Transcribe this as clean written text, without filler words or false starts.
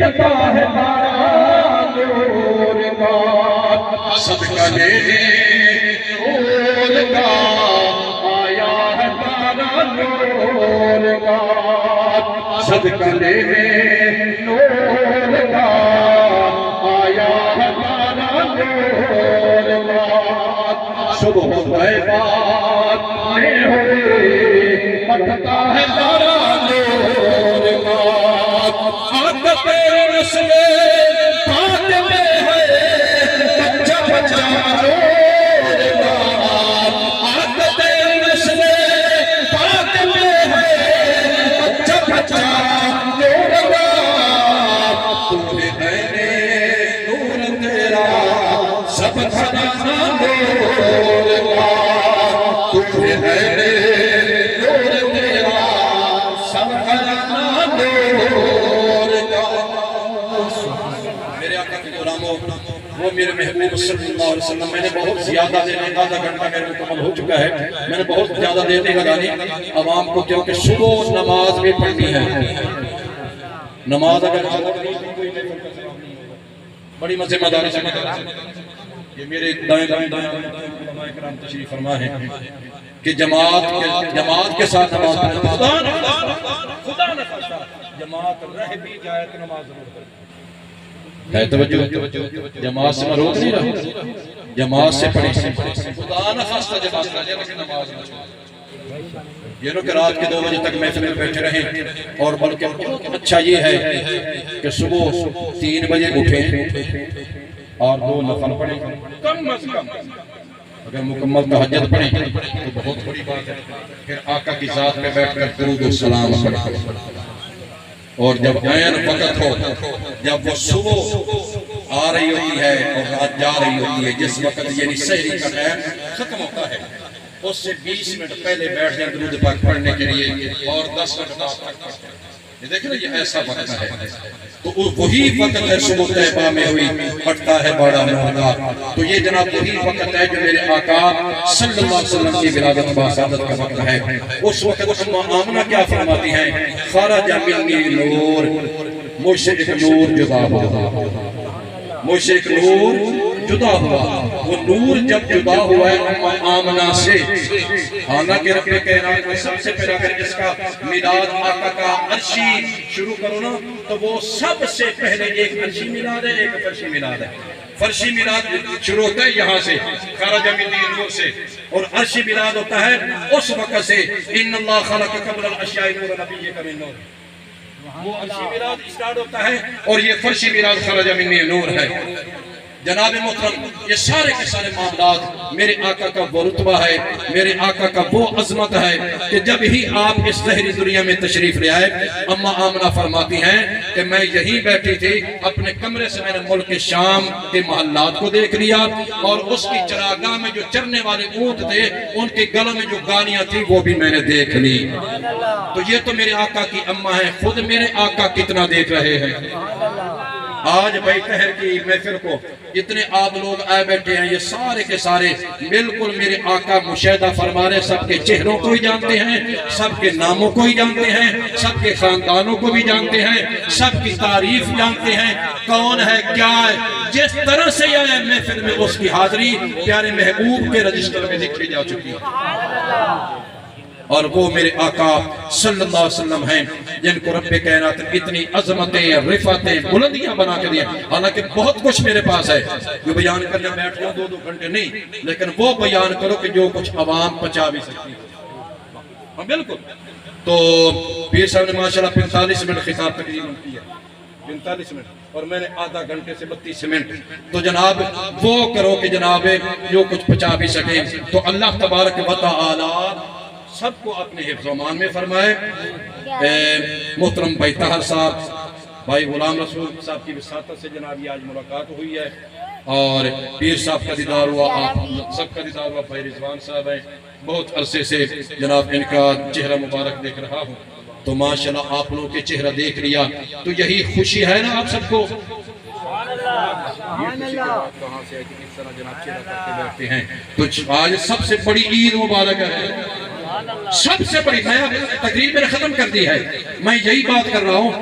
फटता है तारा नूर का, सदका ले नूर का आया है तारा नूर का, सदका ले नूर का आया है तारा नूर का। सुबह बात में हुई फटता है तारा नूर का, आदत रस्म पाक में है बच्चा बच्चा नूर का, आदत रस्म पाक में है बच्चा बच्चा नूर का। तूने मैंने नूर तेरा सब खजाना नूर का, तूने मैंने नूर तेरा सब खजाना नूर का। मेरे आका के गुलामों, वो मेरे महबूब सल्लल्लाहु अलैहि वसल्लम, मैंने बहुत ज्यादा देर, आधा घंटा मेरे मुकम्मल हो चुका है, मैंने बहुत ज्यादा देर नहीं लगानी आवाम को, क्योंकि सुबह नमाज भी पढ़नी है। नमाज अगर बड़ी मजे मदारी से, ये मेरे दाएं दाएं उलमाए किराम तशरीफ फरमा है कि जमात के साथ नमाज पढ़ें। खुदा न खास्ता जमात रह भी जाए तो नमाज जरूर पढ़ें। है तवज्जो, जमात से रोक नहीं रहा, जमात से पढ़े। खुदा न खास्ता जमात रह जाए लेकिन नमाज न छोड़े। ये लोग रात के 2 बजे तक महफिल में बैठे रहें, और बल्कि अच्छा ये है कि सुबह 3 बजे उठें और 2 नफल पढ़ें कम अज कम। अगर मुकम्मल तहज्जुद पढ़ें तो बहुत बड़ी बात है। फिर आका की जात पे बैठकर दुरूद और सलाम पढ़ें, और जब ऐन वक्त हो, जब वो सुबह आ रही होती है और रात जा रही होती है, जिस वक्त यानी सहरी का टाइम खत्म होता है, उससे 20 मिनट पहले बैठ जाए दुरूद पाक पढ़ने के लिए, और 10 मिनट बाद ये देख लो, ये ऐसा वक्त है। तो वही वक्त है सुबह तैयबा में हुई फटता है बड़ा नूर। तो ये जनाब वही वक्त है जो मेरे आका सल्लल्लाहु अलैहि वसल्लम की विलादत बासादत का वक्त है। उस वक्त अम्मा आमना क्या फरमाती हैं, खरजा मिन्नी नूर, मुझसे एक नूर जुदा हुआ, मुझसे एक नूर जुदा हुआ। वो नूर जब जुदा हुआ है अम्मा आमना से, हालांकि रब्बे कायनात में सबसे पहले अगर इसका मिलाद आका का अर्शी शुरू करो ना, तो वो सबसे पहले एक अर्शी मिलाद है, एक फर्शी मिलाद है। फर्शी मिलाद शुरू होता है यहाँ से, खरजा मिन्नी नूर से, और अर्शी मिलाद होता है उस वक्त से, इन्नल्लाह खलक़ क़ब्ल अल-अश्याइ नूर नबिय्यिका मिन नूर। वो अर्शी मिलाद स्टार्ट होता है, और ये फर्शी मिलाद खरजा मिन्नी नूर है। जनाब मोहतरम, ये सारे के सारे मामलात मेरे आका का वो रुतबा है, मेरे आका का वो अजमत है कि जब ही आप इस ज़हरी दुनिया में तशरीफ ले आए, अम्मा आमना फरमाती हैं कि मैं यहीं बैठी थी, अपने कमरे से मैंने मुल्क के शाम के महल्लात को देख लिया, और उसकी चरागाह में जो चरने वाले ऊंट थे उनके गलों में जो गानियां थी वो भी मैंने देख ली। तो ये तो मेरे आका की अम्मा है, खुद मेरे आका कितना देख रहे हैं। आज भाई कहर की महफिल को इतने आप लोग आए बैठे हैं, ये सारे के सारे बिल्कुल मेरे आका मुशाहिदा फरमा रहे, सबके चेहरों को ही जानते हैं, सबके नामों को ही जानते हैं, सबके खानदानों को भी जानते हैं, सबकी तारीफ जानते हैं, कौन है क्या है। जिस तरह से आए महफिल में उसकी हाजिरी प्यारे महबूब के रजिस्टर में लिखी जा चुकी है, और वो मेरे आका सल्लल्लाहु अलैहि वसल्लम हैं जिनको रब्बे कायनात इतनी अजमतें, रिफातें, बुलंदियां बना के दिए। हालांकि बहुत कुछ मेरे पास है जो बयान करने बैठ जाओ 2-2 घंटे नहीं, लेकिन वो बयान करो कि जो कुछ आवाम पचा भी सकती है। हाँ बिल्कुल। तो पीर साहब ने माशाल्लाह 45 मिनट खिताब तकरीबन किया, 45 मिनट, और मैंने आधा घंटे से 32 मिनट। तो जनाब वो करो कि जनाब जो कुछ पचा भी सके। तो अल्लाह तबारक व तआला सबको अपने हिफ्ज़-ओ-मान में फरमाए। मोहतरम भाई ताहर साहब, भाई गुलाम रसूल साहब की विसातत से जनाब आज मुलाकात हुई है, और पीर साहब का दीदार हुआ, आप सबका दीदार हुआ। भाई रिजवान साहब हैं, बहुत अरसे से जनाब इनका चेहरा मुबारक देख रहा हूँ, तो माशाल्लाह आप लोगों के चेहरा देख लिया, तो यही खुशी है ना आप सबको। कहाँ से किस तरह जनाब चेहरा करके बैठते हैं। तो आज सबसे बड़ी ईद मुबारक है, सबसे बड़ी। मैं तकरीर मैंने खत्म कर दी है, मैं यही बात कर रहा हूँ।